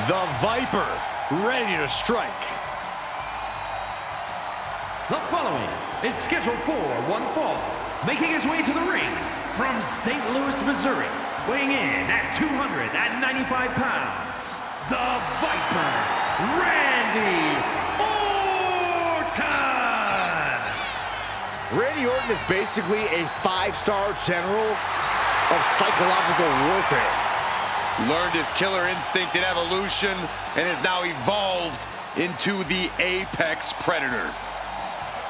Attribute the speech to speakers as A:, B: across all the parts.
A: The Viper, ready to strike.
B: The following is scheduled for one fall, making his way to the ring from St. Louis, Missouri, weighing in at 295 pounds, the Viper, Randy Orton!
C: Randy Orton is basically a five-star general of psychological warfare.
D: Learned his killer instinct in evolution and has now evolved into the apex predator.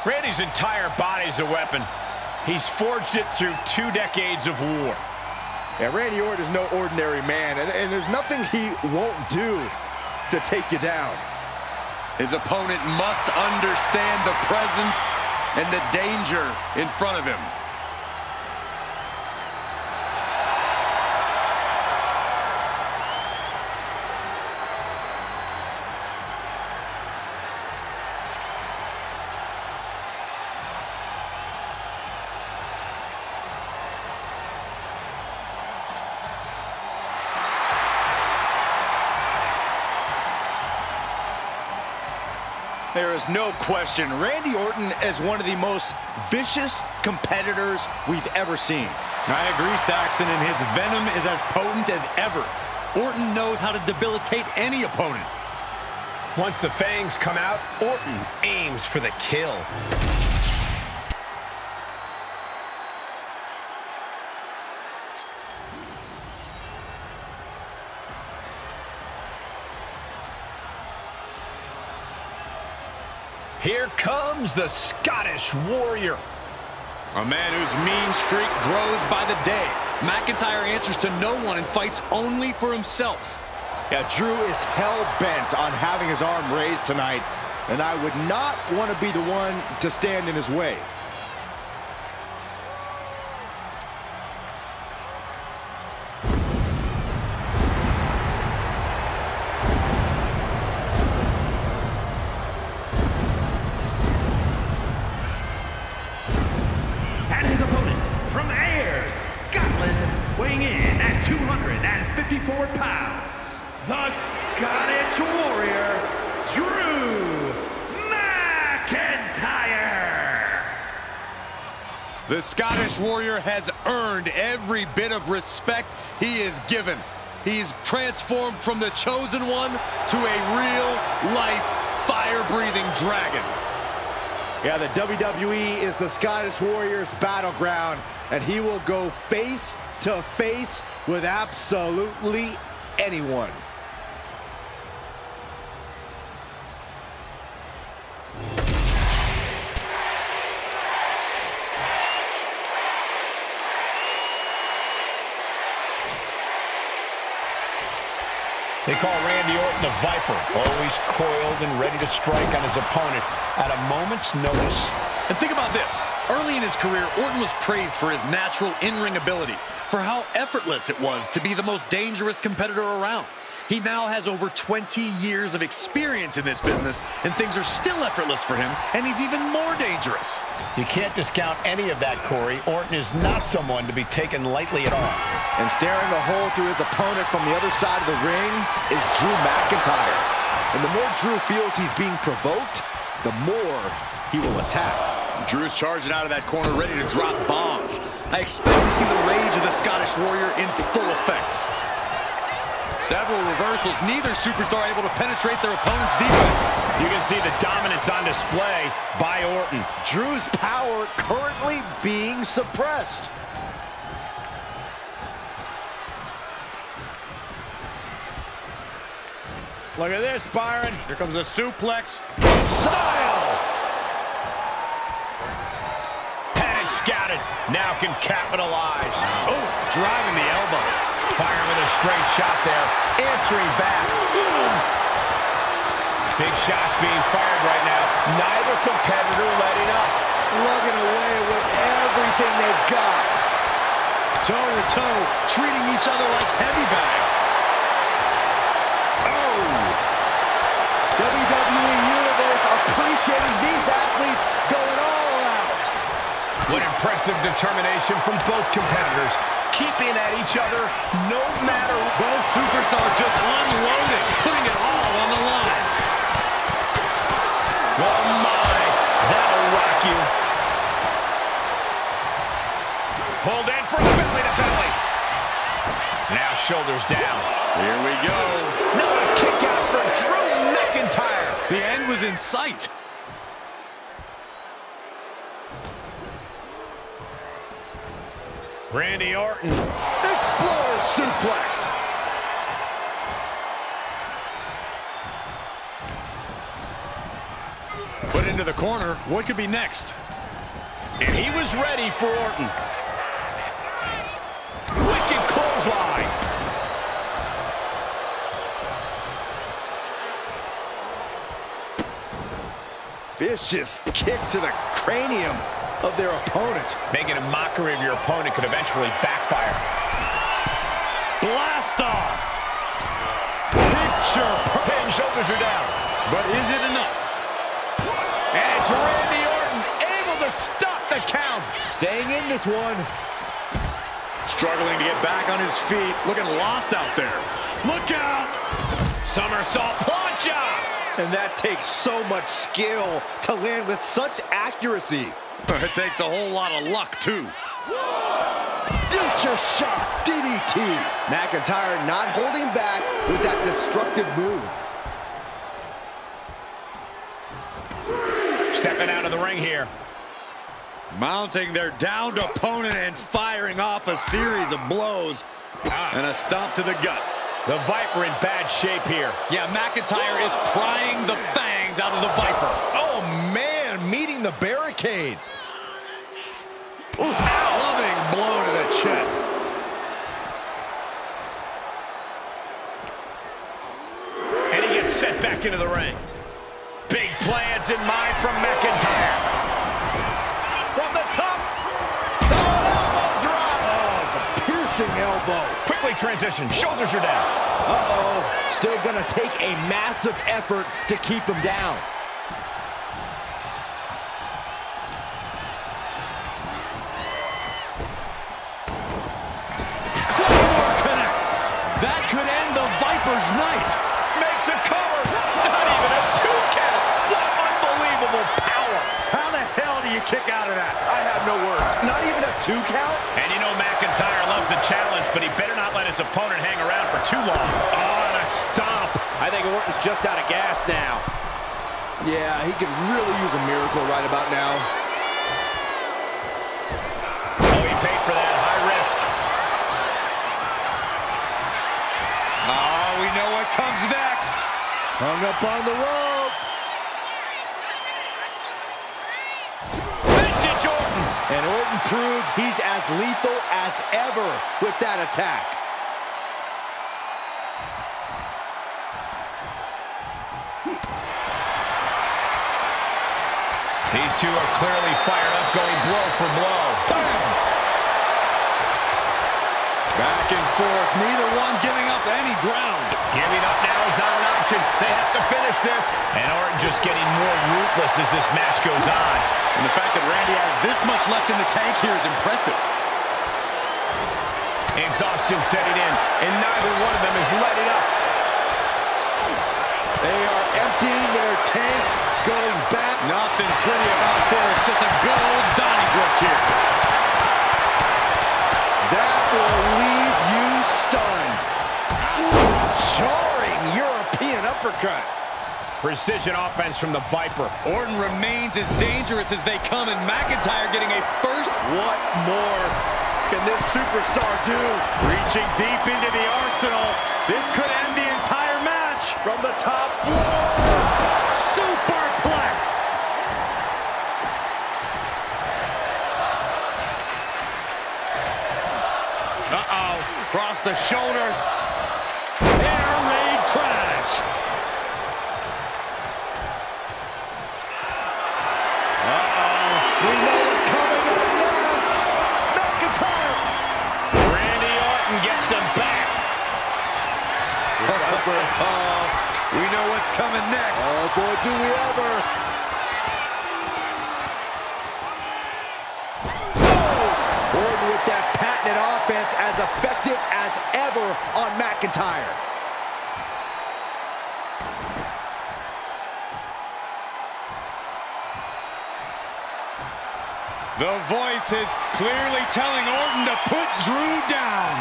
A: Randy's entire body's a weapon. He's forged it through 2 decades of war.
C: Yeah, Randy Orton is no ordinary man, and there's nothing he won't do to take you down.
D: His opponent must understand the presence and the danger in front of him.
C: There is no question, Randy Orton is one of the most vicious competitors we've ever seen.
A: I agree, Saxton, and his venom is as potent as ever. Orton knows how to debilitate any opponent. Once the fangs come out, Orton aims for the kill. Here comes the Scottish Warrior. A man whose mean streak grows by the day. McIntyre answers to no one and fights only for himself.
C: Yeah, Drew is hell-bent on having his arm raised tonight, and I would not want to be the one to stand in his way.
B: Weighing in at 254 pounds, the Scottish Warrior, Drew McIntyre.
D: The Scottish Warrior has earned every bit of respect he is given. He's transformed from the chosen one to a real-life, fire-breathing dragon.
C: Yeah, the WWE is the Scottish Warrior's battleground, and he will go face to face with absolutely anyone.
A: They call Randy Orton the Viper, always coiled and ready to strike on his opponent at a moment's notice.
D: And think about this. Early in his career, Orton was praised for his natural in-ring ability, for how effortless it was to be the most dangerous competitor around. He now has over 20 years of experience in this business, and things are still effortless for him, and he's even more dangerous.
A: You can't discount any of that, Corey. Orton is not someone to be taken lightly at all.
C: And staring a hole through his opponent from the other side of the ring is Drew McIntyre. And the more Drew feels he's being provoked, the more he will attack.
D: Drew's charging out of that corner, ready to drop bombs. I expect to see the rage of the Scottish Warrior in full effect. Several reversals, neither superstar able to penetrate their opponent's defense.
A: You can see the dominance on display by Orton.
C: Drew's power currently being suppressed.
A: Look at this, Byron. Here comes a suplex.
C: Style!
A: Scouted, now can capitalize. Oh, driving the elbow. Firing with a straight shot there. Answering back. Boom. Big shots being fired right now. Neither competitor letting up.
C: Slugging away with everything they've got.
D: Toe-to-toe, treating each other like heavy bags.
C: Oh! WWE Universe appreciating these athletes going all out.
A: What impressive determination from both competitors, keeping at each other no matter.
D: Both superstars just unloading, putting it
A: shoulders down.
D: Here we go.
A: Now a kick out for Drew McIntyre.
D: The end was in sight.
A: Randy Orton.
C: Explorer suplex.
D: Put into the corner. What could be next?
A: And he was ready for Orton. Wicked clothesline.
C: Vicious kicks to the cranium of their opponent.
A: Making a mockery of your opponent could eventually backfire.
D: Blast off.
A: Picture. Pin shoulders are down.
D: But is it enough?
A: And it's Randy Orton able to stop the count.
C: Staying in this one.
D: Struggling to get back on his feet. Looking lost out there. Look out.
A: Somersault plancha.
C: And that takes so much skill to land with such accuracy.
D: It takes a whole lot of luck, too.
C: Future shock DDT. McIntyre not holding back with that destructive move.
A: Stepping out of the ring here.
D: Mounting their downed opponent and firing off a series of blows. And a stomp to the gut.
A: The Viper in bad shape here.
D: Yeah, McIntyre is prying the fangs out of the Viper.
C: Oh, man, meeting the barricade.
D: Oof, loving blow to the chest.
A: And he gets sent back into the ring. Big plans in mind from McIntyre. From the top. Oh, elbow drop.
C: Oh, it's a piercing elbow.
A: Quickly transition. Shoulders are down.
C: Uh-oh. Still gonna take a massive effort to keep him down.
D: Claymore connects. That could end the Viper's night.
A: Makes a cover. Not even a 2 count. What unbelievable power.
D: How the hell do you kick out of that?
C: I have no words. Not even a 2 count?
A: And you know McIntyre loves a challenge, but he better not let his opponent hang around for too long. Oh, and a stomp.
C: I think Orton's just out of gas now. Yeah, he could really use a miracle right about now.
A: Oh, he paid for that. High risk.
D: Oh, we know what comes next.
C: Hung up on the rope.
A: Vintage Orton.
C: And Orton proved he's as lethal as ever with that attack.
A: These two are clearly fired up, going blow for blow. Bam!
D: Back and forth, neither one giving up any ground.
A: Giving up now is not an option. They have to finish this. And Orton just getting more ruthless as this match goes on.
D: And the fact that Randy has this much left in the tank here is impressive.
A: Exhaustion setting in, and neither one of them is letting up.
C: They are emptying their tanks, going back.
D: Nothing pretty about this, just a good old Donnybrook here.
C: That will leave you stunned. Jarring European uppercut.
A: Precision offense from the Viper.
D: Orton remains as dangerous as they come, and McIntyre getting a first.
C: What more can this superstar do?
D: Reaching deep into the arsenal. This could end the entire match.
C: From the top floor.
D: Superplex. Uh-oh. Across the shoulders. Air raid crash.
C: We know what's coming up next. McIntyre.
A: Randy Orton gets him back.
D: We know what's coming next.
C: Oh, boy, do we ever. Orton with that patented offense as effective as ever on McIntyre.
D: The voice is clearly telling Orton to put Drew down.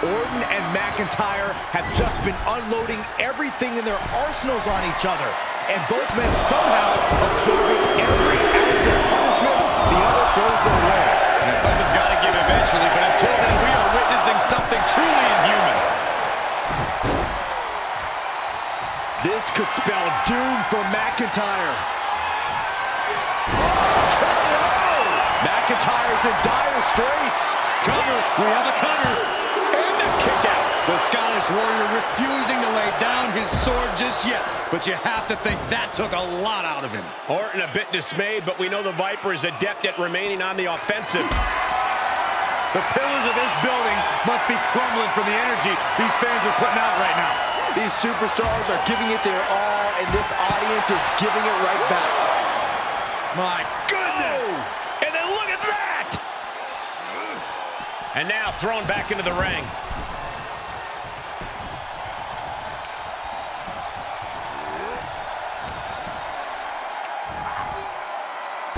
C: Orton and McIntyre have just been unloading everything in their arsenals on each other. And both men somehow absorbing every ounce of punishment the other throws their way.
D: And something's got to give eventually, but until then, we are witnessing something truly inhuman.
C: This could spell doom for McIntyre. Oh, KO! McIntyre's in dire straits.
D: Cover, we have a cover. And the kick out. The Scottish Warrior refusing to lay down his sword just yet. But you have to think that took a lot out of him.
A: Orton a bit dismayed, but we know the Viper is adept at remaining on the offensive.
D: The pillars of this building must be crumbling from the energy these fans are putting out right now.
C: These superstars are giving it their all, and this audience is giving it right back.
D: My goodness!
A: Oh, and then look at that! And now thrown back into the ring.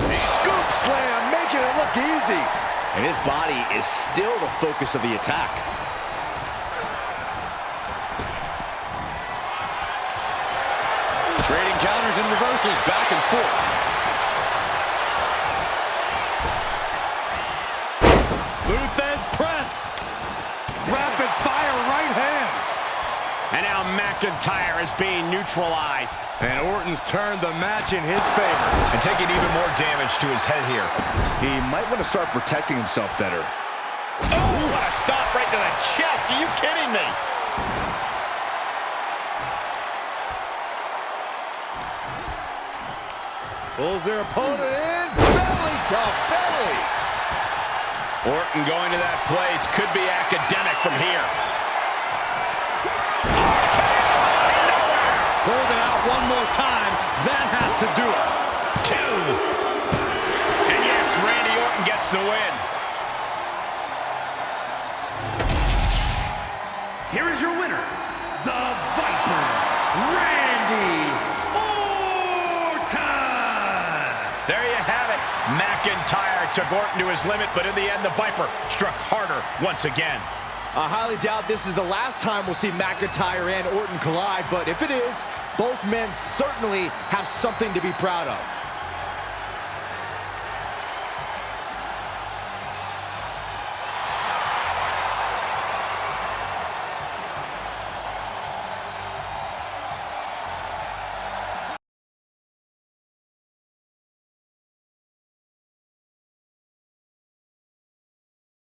C: Scoop slam, making it look easy. And his body is still the focus of the attack.
D: Trading counters and reversals back and forth. Luthez press. Rapid fire right hands.
A: And now McIntyre is being neutralized.
C: And Orton's turned the match in his favor.
A: And taking even more damage to his head here.
C: He might want to start protecting himself better.
A: Oh, what a stop right to the chest. Are you kidding me?
C: Pulls their opponent in, belly to belly.
A: Orton going to that place could be academic from here.
D: Hold it out one more time. That has to do it.
A: 2. And yes, Randy Orton gets the win.
B: Here is your winner, the Viper, Randy Orton!
A: There you have it. McIntyre took Orton to his limit, but in the end, the Viper struck harder once again.
C: I highly doubt this is the last time we'll see McIntyre and Orton collide, but if it is, both men certainly have something to be proud of.